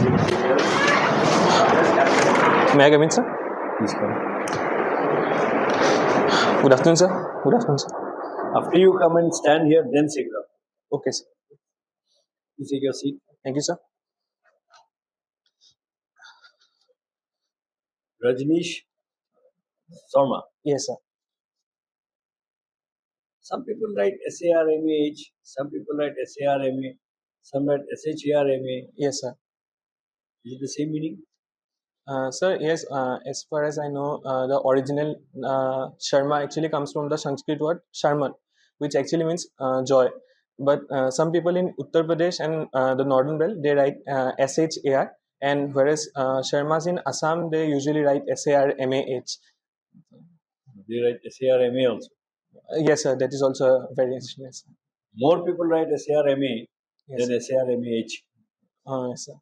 May I come in, sir? Please come. Good afternoon, sir. Good afternoon, sir. After you come and stand here, then sit down. Okay, sir. Please take your seat. Thank you, sir. Rajnish Sharma. Yes, sir. Some people write SARMAH, some people write SARMA, some write SHARMA. Yes, sir. Is it the same meaning? Sir, yes, as far as I know, the original Sharma actually comes from the Sanskrit word Sharman, which actually means joy. But some people in Uttar Pradesh and the northern belt, they write SHAR, and whereas Sharmas in Assam, they usually write SARMAH. They write SARMA also. Yes, sir, that is also a variation. Yes, sir. More people write SARMA Yes, than SARMAH. yes, sir.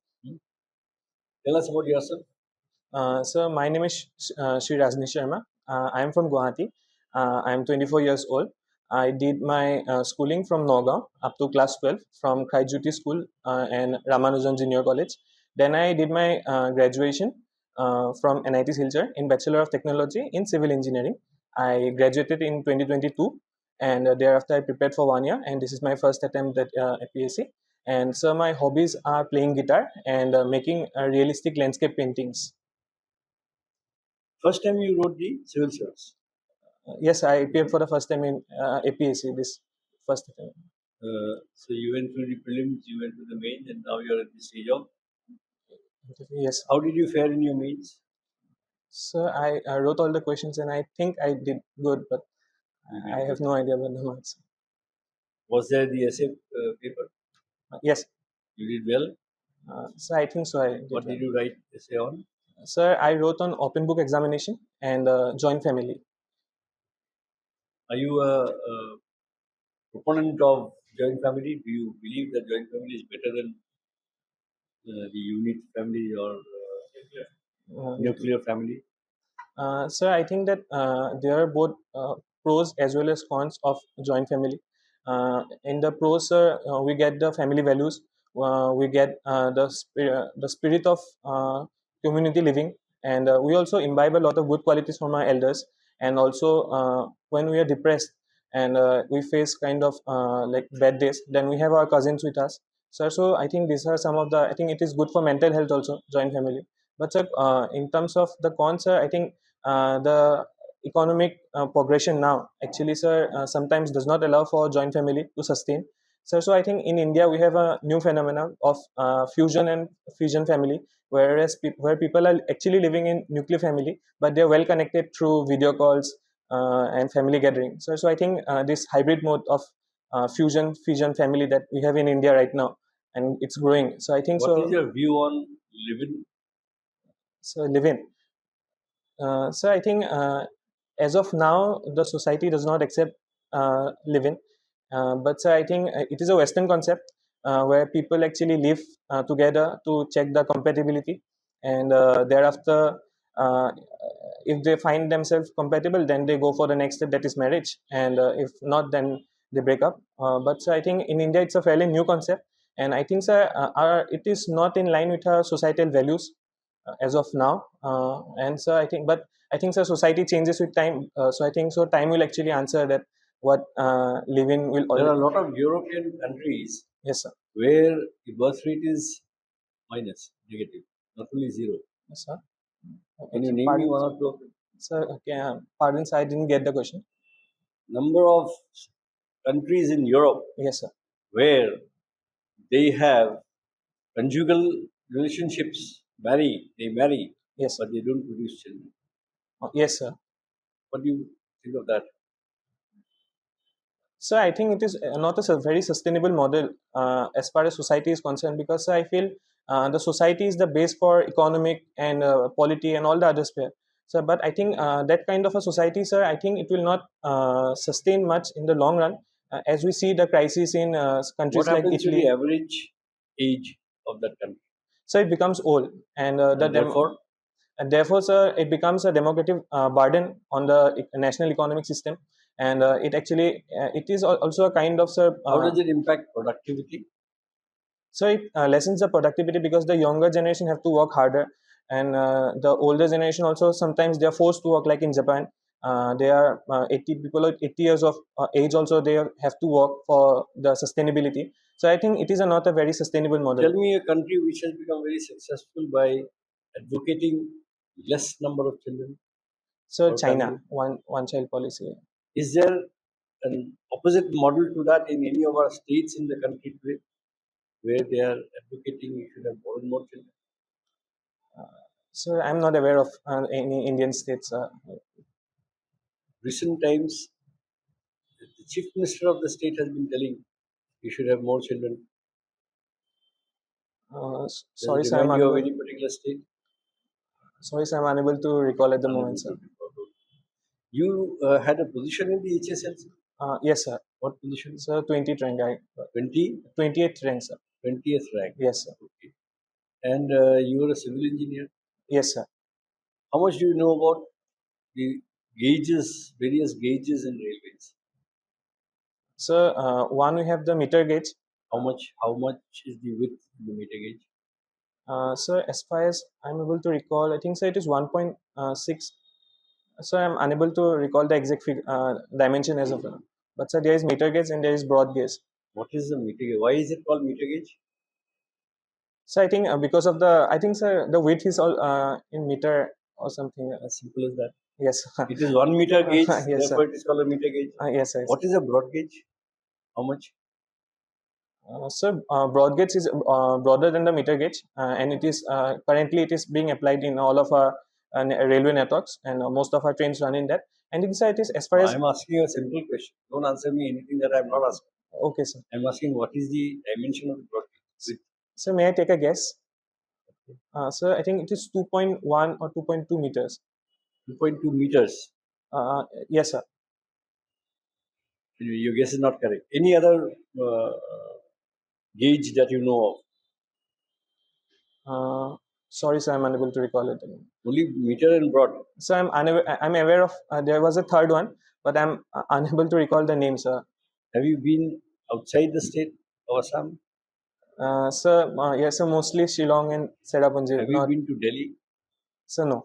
Tell us about yourself. So my name is Sri Rajnish Sharma. I am from Guwahati. I am 24 years old. I did my schooling from Nagaon up to class 12 from Khaijuti School and Ramanujan Junior College. Then I did my graduation from NIT Silchar in Bachelor of Technology in Civil Engineering. I graduated in 2022 and thereafter I prepared for 1 year, and this is my first attempt at APSC. And so my hobbies are playing guitar and making realistic landscape paintings. First time you wrote the civil service. Yes, I appeared for the first time in APSC this first time. So you went through the prelims, you went to the mains, and now you're at the stage of. Yes. How did you fare in your mains? So I wrote all the questions and I think I did good, but I have no idea about the marks. Was there the essay paper? Yes. You did well. So I think so. I did What well. did you write essay on? Sir, I wrote on open book examination and joint family. Are you a proponent of joint family? Do you believe that joint family is better than the unit family or nuclear family? So I think that there are both pros as well as cons of joint family. In the pros, we get the family values, we get the spirit of community living, and we also imbibe a lot of good qualities from our elders. And also, when we are depressed and we face kind of like bad days, then we have our cousins with us. So I think these are some of the. I think it is good for mental health also, joint family. But sir, in terms of the cons, sir, I think the economic progression now actually, sir, sometimes does not allow for joint family to sustain. So I think in India we have a new phenomenon of fusion and fusion family, whereas where people are actually living in nuclear family, but they are well connected through video calls and family gathering. So I think this hybrid mode of fusion family that we have in India right now, and it's growing. So I think What is your view on living? So live-in. So I think as of now, the society does not accept live-in. But so I think it is a Western concept where people actually live together to check the compatibility, and thereafter, if they find themselves compatible, then they go for the next step, that is marriage, and if not, then they break up. But so I think in India, it's a fairly new concept, and I think sir, it is not in line with our societal values as of now. And so I think so society changes with time. So I think so time will actually answer that what living will. There are a lot of European countries. Yes, sir. Where the birth rate is minus, negative, not only zero. Yes, sir. Can you name me one or two of them? Sir, okay, pardon, sir, I didn't get the question. Number of countries in Europe. Yes, sir. Where they have conjugal relationships, they marry, yes, but they don't produce children. Yes, sir. What do you think of that? So I think it is not a very sustainable model as far as society is concerned, because I feel the society is the base for economic and polity and all the other sphere. So, but I think that kind of a society, sir, I think it will not sustain much in the long run, as we see the crisis in countries like Italy. What happens to the average age of that country? So it becomes old, and therefore, sir, it becomes a democratic burden on the national economic system, and it actually it is also a kind of, sir. How does it impact productivity? So it lessens the productivity because the younger generation have to work harder, and the older generation also sometimes they are forced to work. Like in Japan, they are 80 people at 80 years of age also they have to work for the sustainability. So I think it is not a very sustainable Tell model. me a country which has become very successful by advocating less number of children So or family. China, one child policy. Is there an opposite model to that in any of our states in the country today, where they are advocating we should have more and more children? So I'm not aware of any Indian states. Recent times, the chief minister of the state has been telling you should have more children. Does Sorry, it sir, I'm remind you of unable. any particular state? Sorry, sir, I'm unable to recall at the Unable moment, to sir. recall. You had a position in the HSLC. Yes, sir. What position? So 20th rank, 20, 28th rank, sir. 20th rank. Yes, sir. Okay. And you are a civil engineer. Yes, sir. How much do you know about the gauges, various gauges in railways? So one we have the meter gauge. How much is the width in the meter gauge? So as far as I'm able to recall, I think so it is 1.6. So I'm unable to recall the exact dimension as of now. But sir, there is meter gauge and there is broad gauge. What is the meter gauge? Why is it called meter gauge? So I think because of the, I think sir, the width is all in meter or something. As simple as that. Yes. It is 1 meter gauge, Yes, therefore sir. it is called a meter gauge. Yes, sir. What is a broad gauge? How much? So broad gauge is broader than the meter gauge, and it is currently it is being applied in all of our railway networks, and most of our trains run in that. And inside it is as far No, as I'm asking you a simple question. Don't answer me anything that I'm not asking. okay, sir. I'm asking what is the dimension of the broad gauge? Width. So may I take a guess? So I think it is 2.1 or 2.2 meters. 2.2 meters. Yes, sir. Your guess is not correct. Any other gauge that you know of? Sorry, sir, I'm unable to recall it. Only meter and broad. So I'm aware of there was a third one, but I'm unable to recall the name, sir. Have you been outside the state of Assam? Sir, yes, sir, mostly Shillong and Serapunji. Have you Not, been to Delhi? sir, no.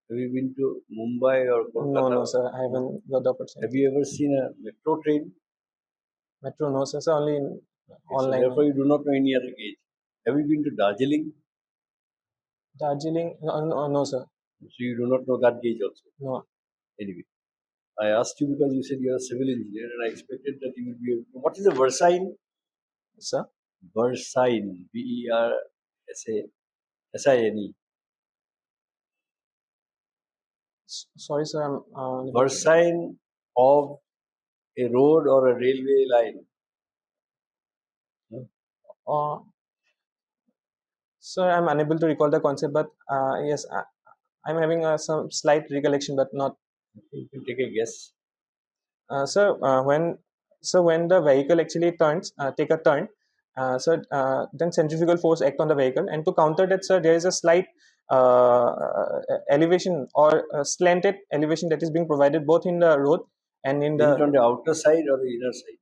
Have you been to Mumbai or No, Kolkata? no, sir. I No. haven't got the Have opportunity. you ever seen a metro train? Metro, no, sir. So only in Okay, so online. therefore you do not know any other gauge. Have you been to Darjeeling? Darjeeling, no, no, no, sir. So you do not know that gauge also. No, Anyway, I asked you because you said you are a civil engineer and I expected that you would be able to. What is a versine? sir. Versine. Versine. Sorry, sir. I'm unable to. Versine of a road or a railway line. Uh, Sir, I'm unable to recall the concept, but yes, I'm having some slight recollection, but not. You can take a guess. Sir, when the vehicle actually take a turn, then centrifugal force act on the vehicle, and to counter that, sir, there is a slight elevation or slanted elevation that is being provided both in the road and in Is it the on the outer side or the inner side?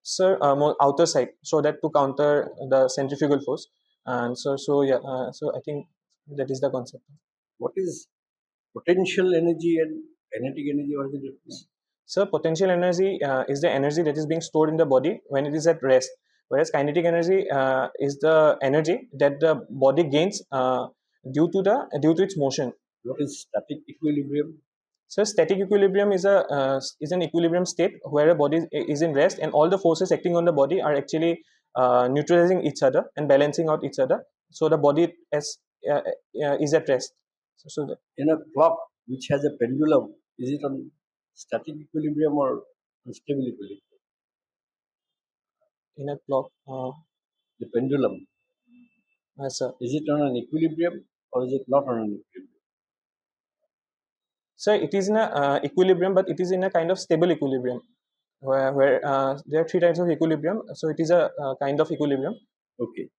sir more outer side, so that to counter the centrifugal force. And so yeah, so I think that is the concept. What is potential energy and kinetic energy? What is the difference? So potential energy is the energy that is being stored in the body when it is at rest, whereas kinetic energy is the energy that the body gains due to its motion. What is static equilibrium? So static equilibrium is an equilibrium state where a body is in rest, and all the forces acting on the body are actually neutralizing each other and balancing out each other. So the body is at rest. So In a clock which has a pendulum, is it on static equilibrium or unstable equilibrium? in a clock, The pendulum, sir. is it on an equilibrium or is it not on an equilibrium? So it is in a equilibrium, but it is in a kind of stable equilibrium, where there are three types of equilibrium. So it is a kind of equilibrium. Okay.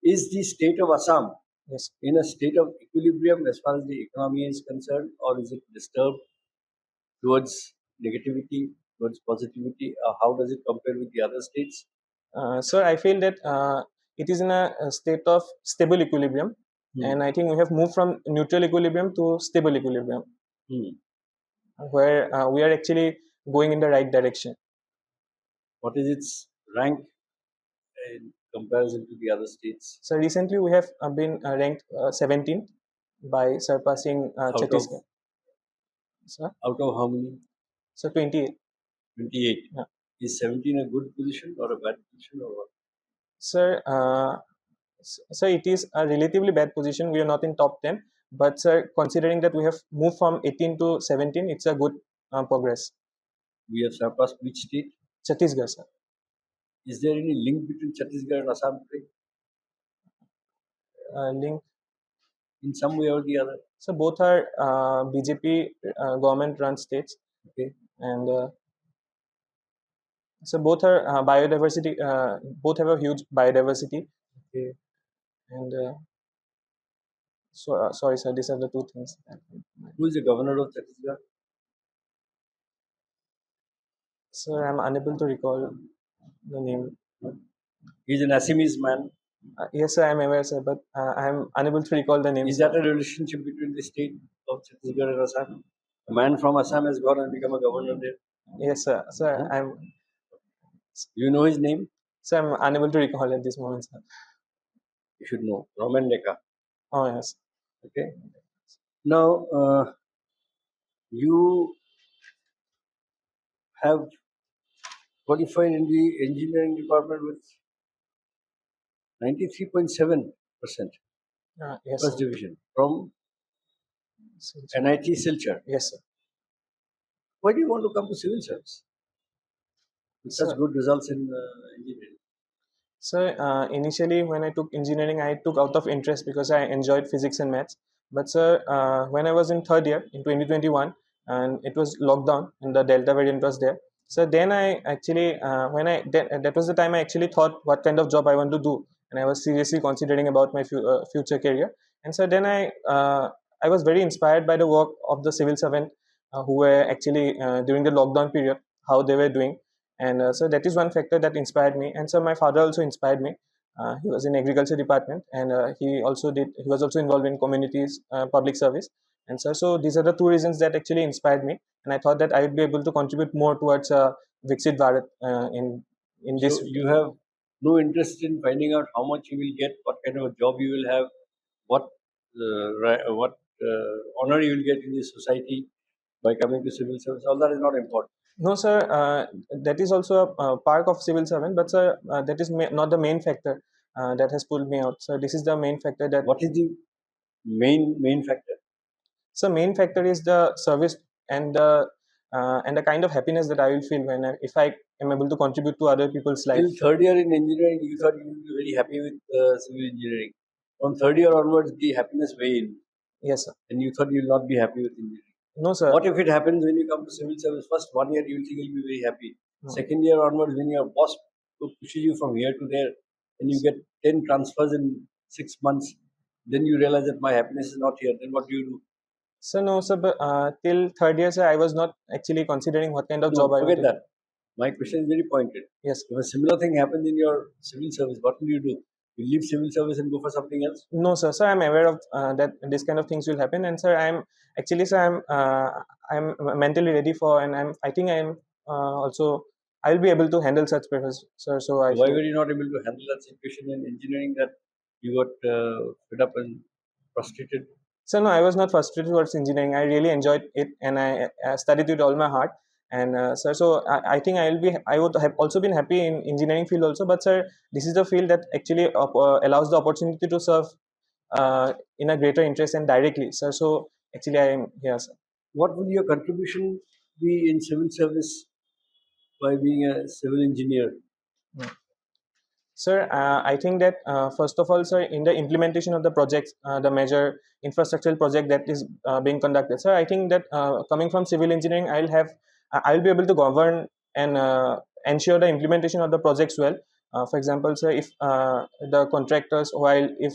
Is the state of Assam Yes. in a state of equilibrium as far as the economy is concerned, or is it disturbed towards negativity, towards positivity? How does it compare with the other states? So I feel that it is in a state of stable equilibrium, and I think we have moved from neutral equilibrium to stable equilibrium, where we are actually going in the right direction. What is its rank in comparison to the other states? So recently we have been ranked 17th by surpassing Out of Chhattisgarh. Sir? out of how many? So 28. 28. Yeah. Is 17 a good position or a bad position or what? Sir, so it is a relatively bad position. We are not in top 10, but sir, considering that we have moved from 18 to 17, it's a good progress. We have surpassed which state? Chhattisgarh, sir. Is there any link between Chhattisgarh and Assam today? Link. In some way or the other? So both are BJP government-run states. Okay. And so both are biodiversity. Both have a huge biodiversity. Okay. And so sorry, sir. These are the two things. Who is the governor of Chhattisgarh? Sir, I'm unable to recall the name. He's an Assamese man. Yes, sir, I'm aware, sir, but I'm unable to recall the name. Is that a relationship between the state of Chhattisgarh and Assam? A man from Assam has gone and become a governor there. Yes, sir. Sir, You know his name? Sir, I'm unable to recall at this moment, sir. You should know. Roman Deka. Oh, yes. Okay. Now, you have qualified in the engineering department with 93.7% Yes, first sir. division from NIT Silchar. Yes, sir. Why do you want to come to civil service with such Sir, good results in engineering? Sir, initially when I took engineering, I took out of interest because I enjoyed physics and maths. But sir, when I was in third year in 2021, and it was lockdown and the Delta variant was there. So then I actually, that was the time I actually thought what kind of job I want to do, and I was seriously considering about my future career. And so then I was very inspired by the work of the civil servant who were actually during the lockdown period, how they were doing. And so that is one factor that inspired me. And so my father also inspired me. He was in agriculture department, and he was also involved in communities public service. And so these are the two reasons that actually inspired me, and I thought that I would be able to contribute more towards Viksit Bharat in this. So you have no interest in finding out how much you will get, what kind of a job you will have, what honor you will get in the society by coming to civil service. All that is not important. No, sir. That is also a part of civil servant, but sir, that is not the main factor that has pulled me out. So this is the main factor that. What is the main factor? So main factor is the service and the kind of happiness that I will feel if I am able to contribute to other people's life. Till third year in engineering, you thought you would be very happy with civil engineering. From third year onwards, the happiness wane. Yes, sir. And you thought you will not be happy with engineering. No, sir. What if it happens when you come to civil service? First 1 year you will think you'll be very happy. No. Second year onwards, when your boss pushes you from here to there, and you get 10 transfers in 6 months, then you realize that my happiness is not here. Then what do you do? So no, sir. But till third year, sir, I was not actually considering what kind of job I forget wanted. that. My question is very pointed. Yes. If a similar thing happens in your civil service, what will you do? You leave civil service and go for something else? No, sir. Sir, I'm aware of that this kind of things will happen, and sir, I'm mentally ready for, and I think I'm also I'll be able to handle such pressures, sir. So why were you not able to handle that situation in engineering that you got fed up and frustrated? So no, I was not frustrated towards engineering. I really enjoyed it, and I studied with all my heart. And sir, so I think I would have also been happy in engineering field also. But sir, this is the field that actually allows the opportunity to serve in a greater interest and directly, sir. So actually, I am here, sir. What will your contribution be in civil service by being a civil engineer? Sir, I think that first of all, sir, in the implementation of the projects, the major infrastructural project that is being conducted, sir, I think that coming from civil engineering, I'll be able to govern and ensure the implementation of the projects well. For example, sir, if the contractors, if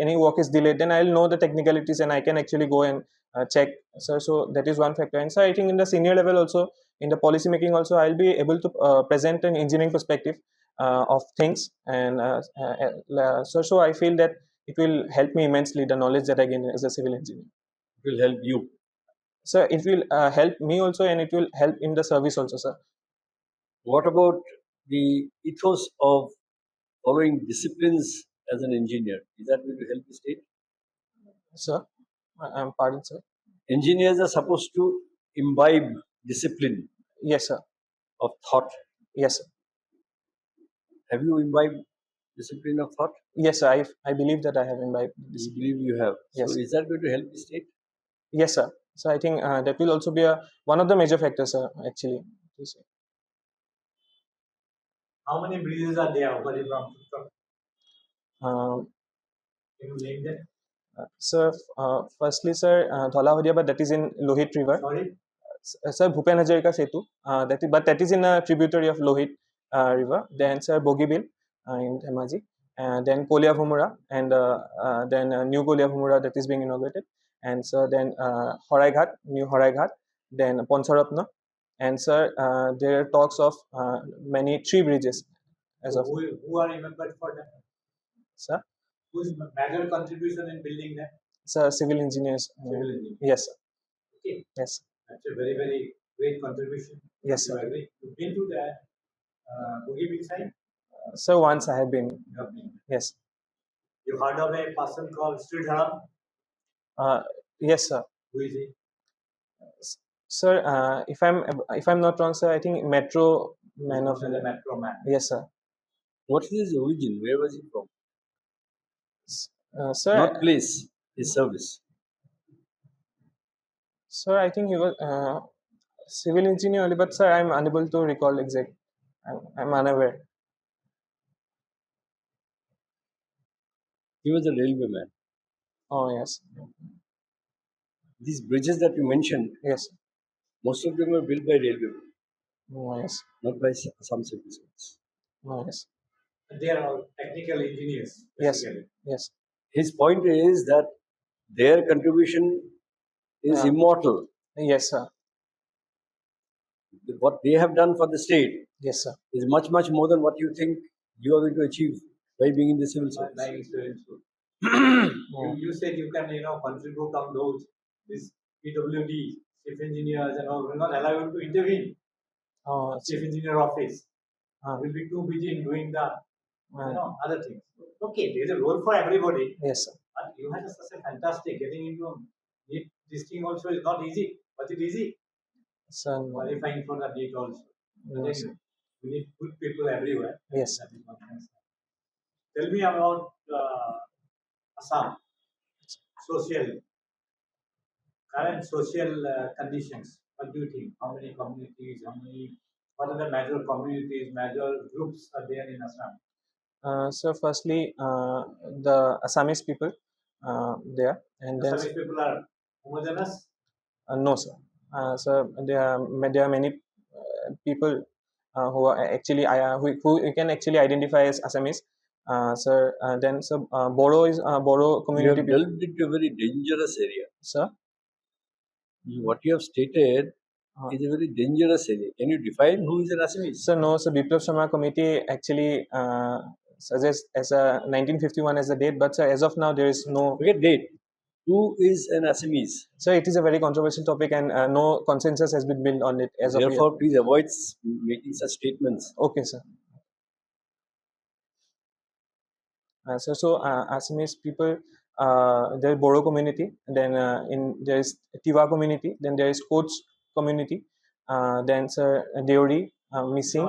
any work is delayed, then I'll know the technicalities and I can actually go and check, sir. So that is one factor. And sir, I think in the senior level also, in the policy making also, I'll be able to present an engineering perspective. of things, and so I feel that it will help me immensely, the knowledge that I gain as a civil engineer. It will help you. So it will help me also, and it will help in the service also, sir. What about the ethos of following disciplines as an engineer? Is that going to help the state? Sir, I'm pardon, sir. Engineers are supposed to imbibe discipline Yes, sir. of thought. Yes, sir. Have you imbibed discipline of thought? Yes, sir. I believe that I have imbibed You this. believe you have. Yes. So is that going to help the state? Yes, sir. So I think that will also be one of the major factors, sir, actually. To say. How many bridges are there over the Um, Can you name them? Sir, firstly, sir, Dhola but that is in Lohit River. Sorry? Sir, Bhupen Hazarika Setu, but that is in a tributary of Lohit River. Then, sir, Bogibil in Dhemaji. Then Kolia Bhumura, and then new Kolia Bhumura that is being inaugurated. And sir, then Horaiঘাট, new Horaiঘাট. Then Poncharatna. And sir, there are talks of many tree bridges. As So of who are remembered for that? sir, Whose major contribution in building that? sir, civil engineers. Civil engineer. Yes, sir. Okay. Yes. That's a very, very great contribution. Yes, You sir. agree? You've been to that Bogibil side? So once I have been. You have been. Yes. You heard of a person called Sridharam? Yes, sir. Who is he? Sir, if I'm not wrong, sir, I think Metro Man of The metro man. Yes, sir. What is his origin? Where was he from? Sir, Not place, his service. sir, I think he was civil engineer only, but sir, I'm unable to recall exact. I'm unaware. He was a railwayman. Oh yes, These bridges that you mentioned, yes, most of them were built by railwaymen, oh yes, not by some civil servants. oh yes, They are all technical engineers. yes, Basically. yes, His point is that their contribution is immortal. yes, sir, What they have done for the state yes, sir, is much, much more than what you think you are going to achieve by being in the civil service. Like students. You said you can, contribute on those. This PWD, chief engineers and all will not allow you to intervene. oh, Chief engineer office will be too busy in doing the other things. Okay, there is a role for everybody. yes, sir, But you had such a fantastic getting into this thing also is not easy. Was it easy? sir, no. Qualifying for the NEET also. No, Then sir. we need good people everywhere. Yes. That is what I say. Tell me about Assam. Current social conditions. What do you think? How many communities? What are the major communities, major groups are there in Assam? So firstly, the Assamese people there, and then Assamese people are homogeneous. no, sir. So there are many people who are actually who you can actually identify as Assamese. Sir, then so Boro is Boro You community have people. delved into a very dangerous area. Sir, What you have stated is a very dangerous area. Can you define who is an Assamese? so no, so Biplab Sharma committee actually suggests as a 1951 as a date, but sir, as of now there is no. Forget date. Who is an Assamese? So it is a very controversial topic, and no consensus has been built on it as of yet. Therefore, please avoid making such statements. Okay, sir. So Assamese people, there is Boro community, then there is Tiwa community, then there is Koch community, then sir Deori, Missing.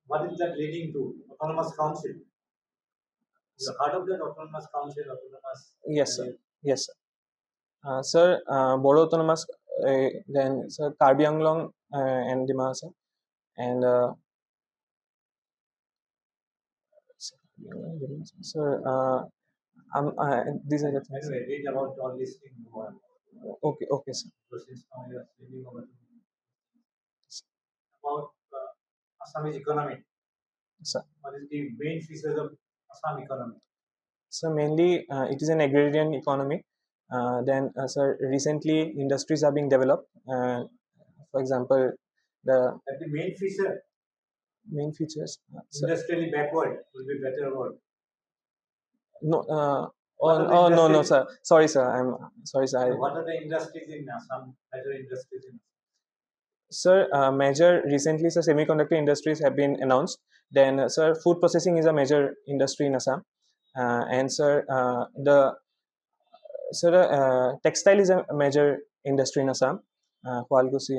What is that leading to? Autonomous council. You heard of that autonomous council? Yes, sir. Yes, sir. Sir, Boro autonomous, then sir Karbi Anglong and Dimasa, and sir, these are the things. Anyway, read about all these things. Okay, okay, sir. So since now you are reading about Assamese economy. Sir. What is the main features of Assam economy? So mainly, it is an agrarian economy. Then, sir, recently industries are being developed. For example, the main feature. Main features. Sir, Industrially backward will be better word. no. What are the Oh no, no, industries? sir. Sorry, sir. I'm sorry, sir. What are the industries in Assam? Major industries in Assam? Sir, major recently, sir, semiconductor industries have been announced. Then, sir, food processing is a major industry in Assam, and sir, the textile is a major industry in Assam. Hualkusi,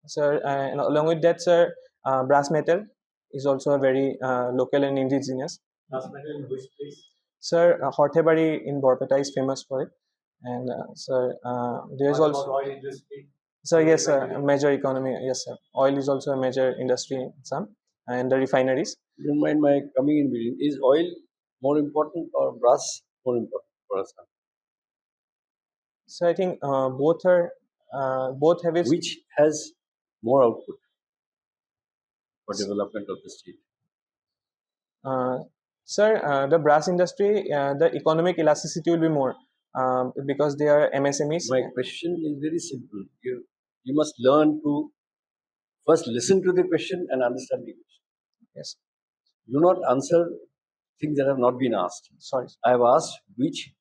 sir, and along with that, sir, brass metal is also a very local and indigenous. Brass metal in which place? Sir, Horthebari in Borpeta is famous for it, and sir, there's What also. about oil industry? So yes, sir, a major economy. Yes, sir. Oil is also a major industry in some, and the refineries. You don't mind my coming in between. Is oil more important or brass more important for us? So I think both have its. Which has more output for development of the state? Sir, the brass industry, the economic elasticity will be more because they are MSMEs. My question is very simple. You must learn to first listen to the question and understand the question. Yes. Do not answer things that have not been asked. Sorry. I have asked which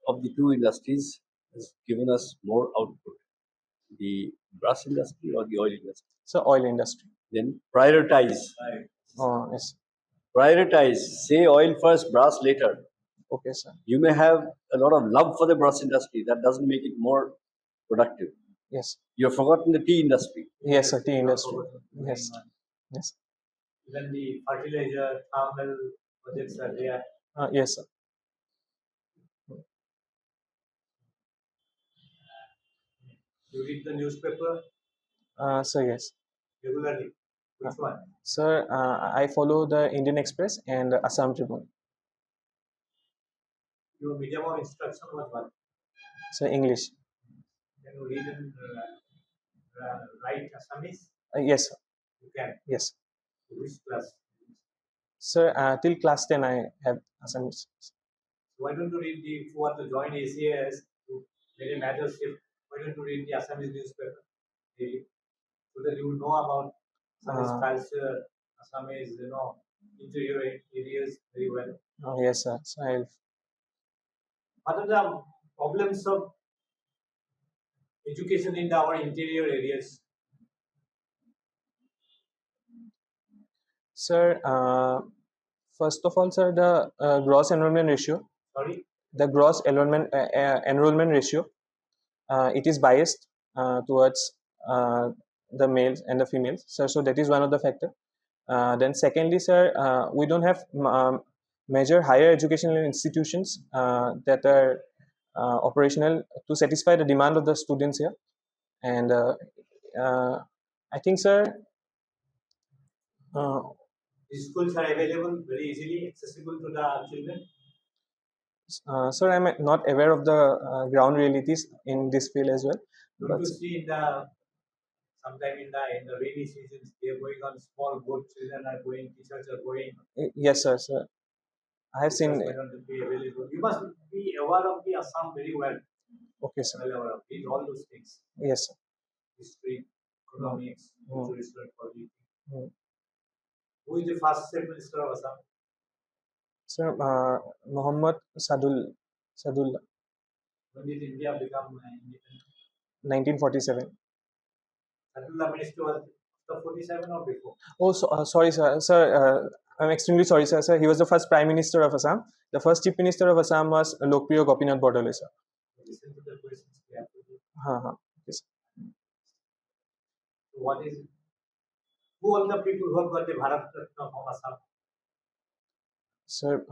of the two industries has given us more output, the brass industry or the oil industry. So oil industry. Then prioritize. Oh yes. Prioritize. Say oil first, brass later. Okay, sir. You may have a lot of love for the brass industry. That doesn't make it more productive. Yes. You have forgotten the tea industry. Yes, sir. Tea industry. Yes. Yes. Even the fertilizer, thermal projects are there. Yes, sir. You read the newspaper So yes. regularly. Which one? Sir, I follow the Indian Express and Assam Tribune. Your medium of instruction was what? So English. Can you read and write Assamese? Yes, sir. You can. Yes. Which class? Sir, till class 10 I have Assamese. Why don't you read if you want to join ACAS to get a mentorship? Why don't you read the Assamese newspaper daily so that you will know about Assamese culture, Assamese, interior areas very well. Oh yes, sir. So I'll. What are the problems of education in our interior areas? Sir, first of all, sir, the gross enrollment ratio. Sorry? The gross enrollment ratio, it is biased towards the males and the females. So that is one of the factor. Then secondly, sir, we don't have major higher educational institutions that are operational to satisfy the demand of the students here. And I think, sir, These schools are available very easily, accessible to the children. Sir, I'm not aware of the ground realities in this field as well. Don't you see in the sometime in the rainy seasons they are going on small boat, children are going, teachers are going. Yes, sir. I have seen. Why don't be available? You must be aware of the Assam very well. Okay, sir. Well aware of all those things. Yes, sir. History, economics, cultural politics. Who is the first Chief Minister of Assam? Sir, Muhammad Sadullah. When did India become independent? 1947. Sadullah Minister was after 47 or before? Oh, sorry, sir. Sir, I'm extremely sorry, sir. Sir, he was the first Prime Minister of Assam. The first Chief Minister of Assam was Lokpriya Gopinath Bordole, sir. Listen to the questions carefully. Yes. What is it? Who are the people who have got the Bharat Ratna from Assam? Sir,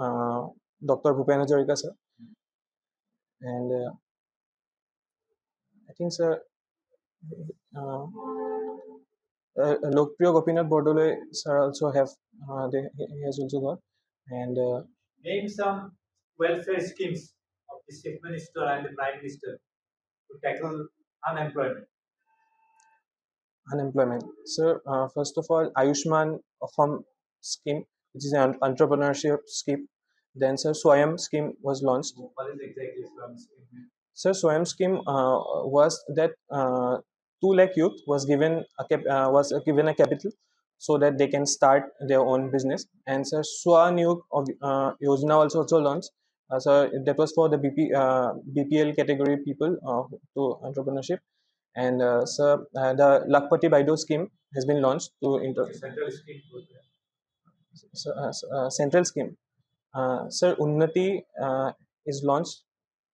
Dr. Bhupen Hazarika, sir. And I think, sir, Lokpriya Gopinath Bordole, sir, also have, he has also got. And name some welfare schemes of the Chief Minister and the Prime Minister to tackle unemployment. Sir, first of all, Ayushman Aham scheme, which is an entrepreneurship scheme. Then, sir, Swayam scheme was launched. What is exactly Swayam scheme? Sir, Swayam scheme was that 2 lakh youth was given a capital so that they can start their own business. And sir, Swaniyog Yojana also launched. So that was for the BPL category people to entrepreneurship. And sir, the Lakpati Baido scheme has been launched to Central scheme was there. central scheme. Sir, Unnati is launched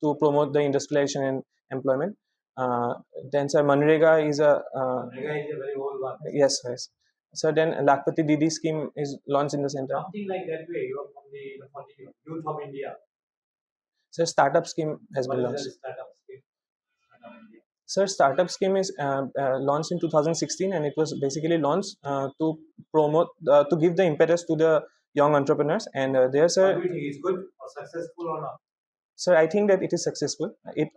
to promote the industrialization and employment. Then, sir, Manrega is a Manrega is a very old one. yes. So then Lakpati Didi scheme is launched in the center. Something like that way. You are from the Youth of India. So startup scheme has been launched. Startup scheme? Startup India. Sir, startup scheme is launched in 2016, and it was basically launched to promote, to give the impetus to the young entrepreneurs. And there's What a, do you think? Is good or successful or not? sir, I think that it is successful. It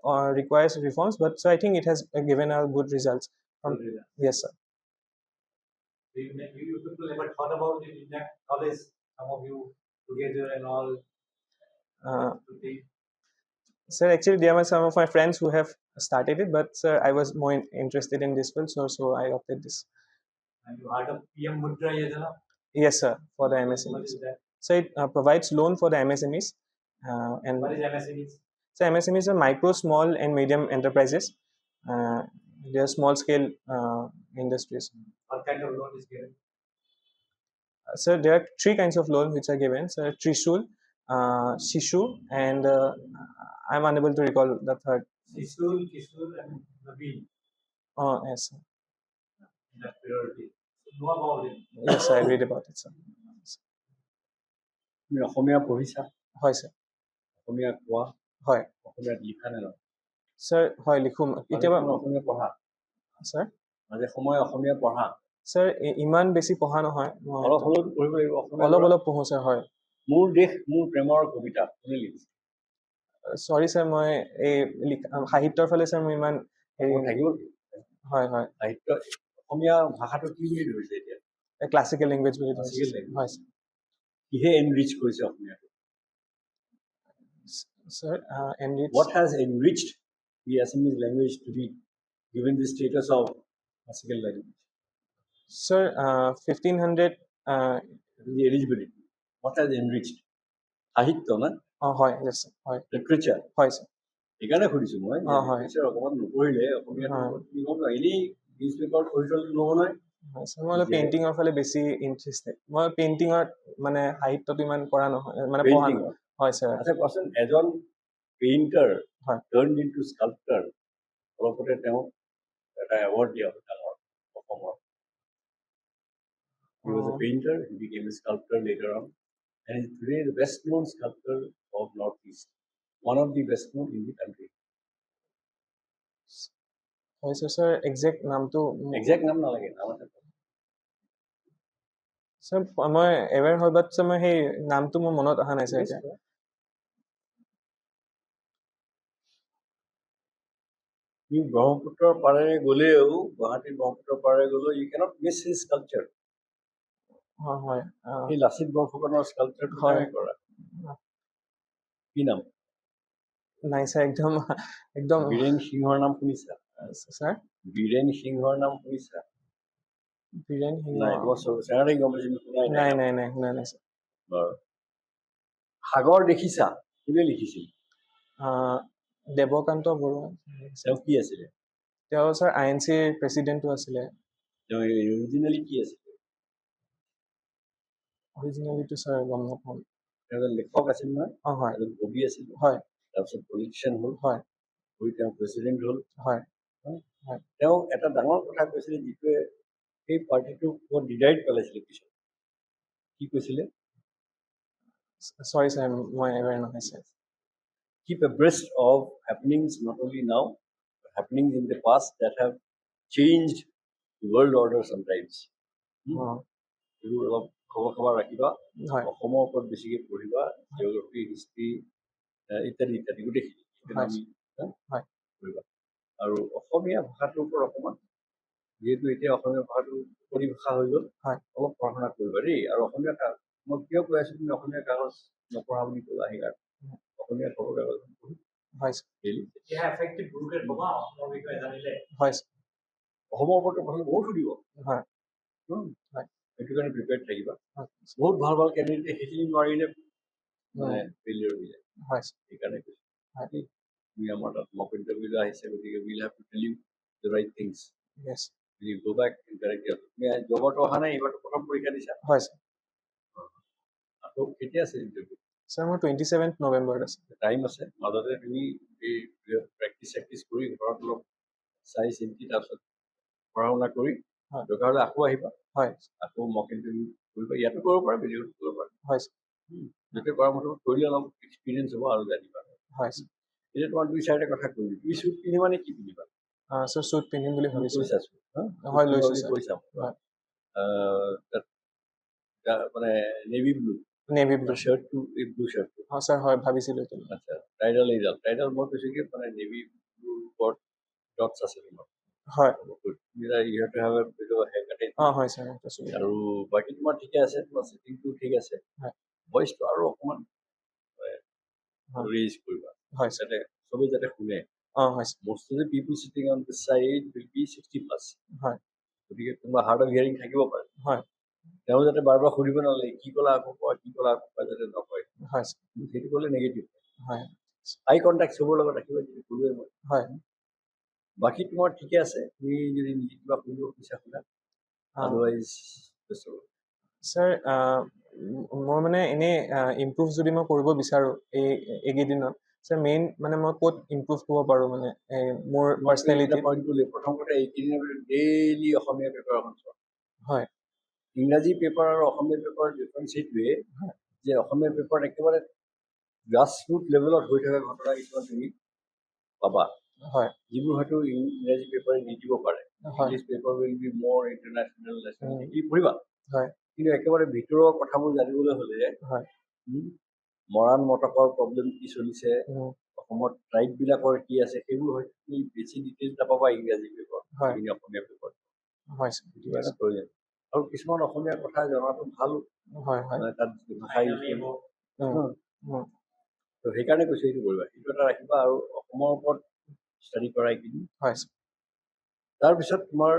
requires reforms, but so I think it has given good results. Good results. Yes, sir. You people ever thought about it in that college? Some of you together and all. To think. Sir, actually, there were some of my friends who have started it, but sir, I was more interested in this field, so I opted this. And you heard of PM Mudra Yojana? Yes, sir, for the What MSMEs. is that? So it provides loan for the MSMEs. And What is MSMEs? so MSMEs are micro, small, and medium enterprises. They are small scale industries. What kind of loan is given? So there are three kinds of loans which are given. So Trishul, Shishu, and I'm unable to recall the third. Shishul, Kishul, and Nabeen. Yes, sir. That priority. So know about it. Yes, sir, I read about it, sir. তুমি অসমীয়া পঢ়িছা হয়, sir. Asamiya কোৱা হয়, অসমীয়াত লিখা নে নহয় sir. হয়, লিখো কেতিয়াবা। তুমি অসমীয়া পঢ়া sir, মাজে সময়ে অসমীয়া পঢ়া sir, ইমান বেছি পঢ়া নহয়। অলপ হ'লেও পঢ়িব লাগিব অসমীয়া অলপ পঢ়ো, sir। হয়। মোৰ দেশ মোৰ প্ৰেমৰ কবিতা কোনে লিখিছে সৰি স্যাৰ, মই এই সাহিত্যৰ ফালে স্যাৰ মই ইমান থাকিব হয় সাহিত্য অসমীয়া ভাষাটো কি বুলি ধৰিছে এতিয়া ক্লাছিকেল লেংগুৱেজ বুলি ধৰিছে। Classical language. হয়, স্যাৰ। কিহে এনৰিচ কৰিছে অসমীয়াটো Sir, enrich. What has enriched the Assamese language to be given the status of classical language? Sir, 1500. The eligibility. What has enriched? সাহিত্য না হয়, yes, sir. হয়। লিটাৰেচাৰ হয়, sir. সেইকাৰণে সুধিছো মই হয়। লিটাৰেচাৰ অকণমান নপঢ়িলে অসমীয়াটো কি গম পাই এনেই নিউজ পেপাৰত পঢ়ি থলে নহ'ব নহয় হয়, sir, মই অলপ পেইণ্টিঙৰ ফালে বেছি ইণ্টাৰেষ্টেড। মই পেইণ্টিঙত মানে সাহিত্যটো ইমান কৰা নহয়, মানে পঢ়া নহয়। হয়, sir. আচ্ছা কোৱাচোন এজন পেইণ্টাৰ হয়। টাৰ্ণ ইনটু স্কাল্পটাৰ অলপতে তেওঁ এটা এৱাৰ্ড দিয়া হ'ল ডাঙৰ অসমৰ He was a painter, he became a sculptor later on, and is today the best known sculptor of Northeast, one of the best known in the country. হয়, sir, exact নামটো Exact নাম নালাগে নাম এটা স্যাৰ মই aware হয়, but sir মই সেই নামটো মোৰ মনত অহা নাই স্যাৰ এতিয়া। তুমি ব্ৰহ্মপুত্ৰৰ পাৰেৰে গ'লেও গুৱাহাটীৰ ব্ৰহ্মপুত্ৰৰ পাৰেৰে গ'লেও you cannot miss his sculpture. হয়। সেই লাচিত বৰফুকনৰ স্কাল্পচাৰটো হয়। কৰা কি নাম নাই স্যাৰ, একদম বীৰেন সিংহৰ নাম শুনিছা স্যাৰ। বীৰেন সিংহৰ নাম শুনিছা বীৰেন সিংহ নাই তোমাৰ চেহেৰা গম পাইছে শুনাই নাই শুনা নাই স্যাৰ। বাৰু সাগৰ দেখিছা কোনে লিখিছিল দেৱকান্ত বৰুৱা। তেওঁ কি আছিলে তেওঁ স্যাৰ INC প্ৰেচিডেণ্টো আছিলে। তেওঁ অৰিজিনেলি কি আছিলে অৰিজিনেলিটো স্যাৰ গম নাপাওঁ। তেওঁ এজন লেখক আছিল নহয় হয়। এজন কবি আছিল হয়। তাৰপিছত পলিটিচিয়ান হ'ল হয়। হৈ তেওঁ প্ৰেচিডেণ্ট হ'ল হয়। তেওঁ এটা ডাঙৰ কথা কৈছিলে যিটোৱে সেই পাৰ্টিটোক বৰ ডিডাইট পেলাইছিলে পিছত কি কৈছিলে সৰি স্যাৰ, মই এৱেৰ নহয় sir. Keep abreast of happenings not only now, but happenings in the past that have changed the world order sometimes. এইবোৰ অলপ খবৰ ৰাখিবা অসমৰ ওপৰত বেছিকৈ পঢ়িবা জিঅ'গ্ৰাফি হিষ্ট্ৰী ইত্যাদি গোটেইখিনি আমি পঢ়িবা আৰু অসমীয়া ভাষাটোৰ ওপৰত অকণমান যিহেতু এতিয়া অসমীয়া ভাষাটো উপৰি ভাষা হৈ গ'ল অলপ পঢ়া শুনা কৰিবা দেই আৰু অসমীয়া মই কিয় কৈ আছোঁ তুমি অসমীয়া কাগজ নপঢ়া বুলি ক'লা সেইকাৰণে অসমীয়া খবৰ কাগজ অসমৰ ওপৰতো পঢ়িলে বহুত সুধিব সেইটো কাৰণে প্ৰিপেয়াৰ্ড থাকিবা হয় বহুত ভাল ভাল কেণ্ডিডেটে সেইখিনি নোৱাৰিলে মানে ফেইলিয়ৰ হৈ যায় হয় সেইকাৰণে কৈছোঁ হয় তুমি আমাৰ তাত মক ইণ্টাৰভিউ আহিছে গতিকে will have to tell you the right things yes You go back and correct your তুমি জবতো অহা নাই এইবাৰ প্ৰথম পৰীক্ষা দিছা হয় ছাৰ আকৌ কেতিয়া আছে ইণ্টাৰভিউ ছাৰ মোৰ 27 নৱেম্বৰত আছে টাইম আছে মাজতে তুমি এই প্ৰেক্টিচ কৰি ঘৰত অলপ চাই চিন্তি তাৰপিছত পঢ়া শুনা কৰি হয় দৰকাৰ হ'লে আকৌ আহিবা হয় আকৌ মক ইণ্টাৰভিউ কৰিবা ইয়াতো কৰিব পাৰা ভিডিঅ'টো কৰিব পাৰা হয় যেতিয়া কৰা মতে কৰিলে অলপ এক্সপিৰিয়েঞ্চ হ'ব আৰু জানিবা হয় এতিয়া তোমাৰ দুই চাৰিটা কথা কৰিলো তুমি চুট পিন্ধিবা নে কি পিন্ধিবা ছাৰ শ্বুট পিন্ধিম বুলি তুমি ভাবিছোঁ কৈছা চুট হয় পিন্ধিবা লৈছোঁ বুলি ছাৰ কৈছা হয় মানে নেভি ব্লু নেভি ব্লু শাৰ্টটো এই ব্লু শাৰ্টটো অঁ ছাৰ হয় ভাবিছিলোঁ এইটো আচ্ছা টাইডাল মই কৈছোঁ কি মানে নেভি ব্লুৰ ওপৰত ডটছ আছে তোমাৰ হয় ইহঁতে have a bit of a haircut অঁ হয় ছাৰ কৈছোঁ আৰু বাকী তোমাৰ ঠিকে আছে তোমাৰ চিটিংটো ঠিক আছে হয় ভইচটো আৰু অকণমান হয় ৰেইজ কৰিবা হয় ছাৰ যাতে চবেই যাতে শুনে অঁ হয় sir most of the people sitting on this side will be 60 plus হয় গতিকে কোনোবা হাৰ্ড অফ হিয়াৰিং থাকিব পাৰে হয় তেওঁ যাতে বাৰ বাৰ সুধিব নালাগে কি ক'লা আকৌ কোৱা কি ক'লা আকৌ কোৱা যাতে নকয় হয় ছাৰ সেইটো ক'লে নেগেটিভ হয় আই কণ্টেক্ট চবৰ লগত ৰাখিবা যদি ক'লোৱে মই হয় বাকী তোমাৰ ঠিকে আছে তুমি যদি নিজে কিবা কৰিব খুজিছা শুনা আদাৰৱাইজ ছাৰ মই মানে এনেই ইমপ্ৰুভ যদি মই কৰিব বিচাৰোঁ এইকেইদিনত ছাৰ মেইন মানে মই ক'ত ইমপ্ৰুভ কৰিব পাৰোঁ মানে মোৰ পাৰ্চনেলিটি প্ৰথম কথা এইকেইদিনৰ ডেইলি অসমীয়া পেপাৰ এখন চোৱা হয় ইংৰাজী পেপাৰ আৰু অসমীয়া পেপাৰ ডিফাৰেঞ্চ সেইটোৱে হয় যে অসমীয়া পেপাৰত একেবাৰে গ্ৰাছৰুট লেভেলত হৈ থকা ঘটনা কিছুমান তুমি পাবা হয় যিবোৰ হয়তো ইংৰাজী পেপাৰে নিদিব পাৰে হয় ইংলিছ পেপাৰ উইল বি মোৰ ইণ্টাৰনেশ্যনেল লেচন পঢ়িবা হয় কিন্তু একেবাৰে ভিতৰৰ কথাবোৰ জানিবলৈ হ'লে হয় মৰাণ মটকৰ প্ৰব্লেম কি চলিছে উম, অসমত ট্ৰাইববিলাকৰ কি আছে সেইবোৰ হয়তো তুমি বেছি ডিটেইলছ নাপাবা ইংৰাজী পেপাৰ হয় সেইখিনি অসমীয়া পেপাৰ হয় ছাৰ সেইটো কাৰণে প্ৰয়োজন আৰু কিছুমান অসমীয়া কথা জনাটো ভাল হয় হয় মানে তাত ভাষা ইউজ কৰিব উম, উম, তো সেইকাৰণে কৈছোঁ এইটো কৰিবা সেইটো এটা ৰাখিবা আৰু অসমৰ ওপৰত ষ্টাডি কৰা এইখিনি হয় ছাৰ তাৰপিছত তোমাৰ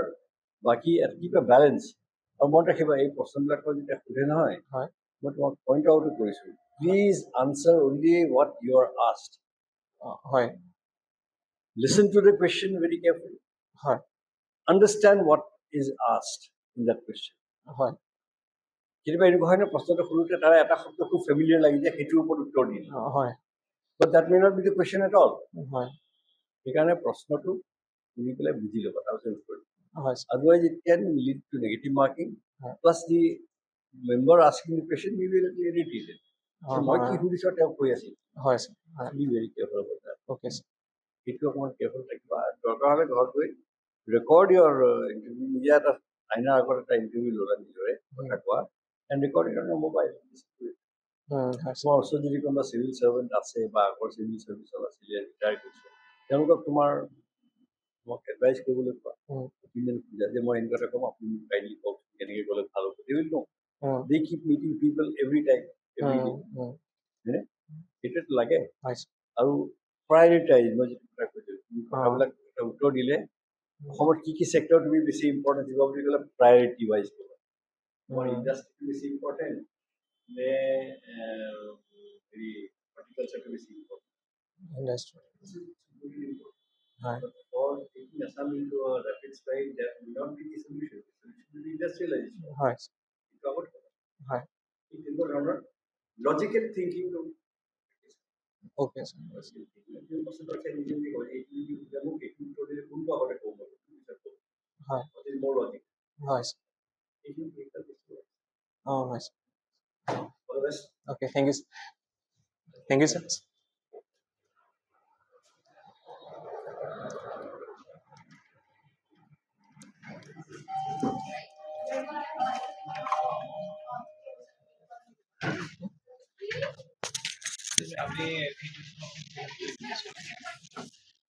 বাকী কিবা বেলেঞ্চ আৰু মনত ৰাখিবা এই প্ৰশ্নবিলাকৰ যেতিয়া সোধে নহয় হয় মই তোমাক পইণ্ট আউট কৰিছোঁ please answer only what you are asked হয় listen to the question very carefully হয় understand what is asked in that question হয় কেতিয়াবা এনেকুৱা হয় ন প্ৰশ্নটো শুনোতে তাৰে এটা শব্দ খুব ফেমিলিয়াৰ লাগি যায় সেইটোৰ ওপৰত উত্তৰ দিয়ে হয় but that may not be the question at all হয় সেইকাৰণে প্ৰশ্নটো শুনি পেলাই বুজি ল'বা তাৰপিছত উত্তৰ হয় sir otherwise it can lead to negative marking হয় plus the member asking the question may be a little irritated so মই কি সুধিছোঁ তেওঁক কৈ আছোঁ হয় ছাৰ হয় be very careful about that okay sir সেইটো অকণমান কেয়াৰফুল থাকিবা দৰকাৰ হ'লে ঘৰত গৈ ৰেকৰ্ড ইয়ৰ ইণ্টাৰভিউ নিজে এটা আইনাৰ আগত এটা ইণ্টাৰভিউ ল'লা নিজৰে কথা কোৱা and record it on mobile হয় তোমাৰ ওচৰত যদি কোনোবা চিভিল চাৰ্ভেণ্ট আছে বা আগৰ চিভিল চাৰ্ভিচত আছিলে ৰিটায়াৰ কৰিছে তেওঁলোকক তোমাক এডভাইচ কৰিবলৈ কোৱা অপিনিয়ন খোজা যে মই এনেকুৱা এটা ক'ম আপুনি মোক কাইণ্ডলি কওক কেনেকৈ ক'লে ভাল হ'ব they will know they keep meeting people every time every day হয়নে সেইটোতো লাগে হয় আৰু প্ৰায়ৰিটাইজ মই যিটো কথা কৈছিলোঁ তুমি কথাবিলাক এটা উত্তৰ দিলে অসমত কি ছেক্টৰ তুমি বেছি ইম্পৰ্টেঞ্চ দিবা বুলি ক'লে প্ৰায়ৰিটি ৱাইজ ক'বা তোমাৰ ইণ্ডাষ্ট্ৰিটো বেছি ইম্পৰ্টেণ্ট নে হেৰি হৰ্টিকালচাৰটো বেছি ইম্পৰ্টেণ্ট ইণ্ডাষ্ট্ৰি হয় But for taking Assam into a rapid stride, that will not be the solution. The solution will be industrialization. হয় হয় কিন্তু ধৰণৰ লজিকেল থিংকিংটো অ'কে ছাৰ হয় মোৰ লজিক হয় ছাৰ এইখিনি অঁ হয় sir all the best okay thank you sir আপনি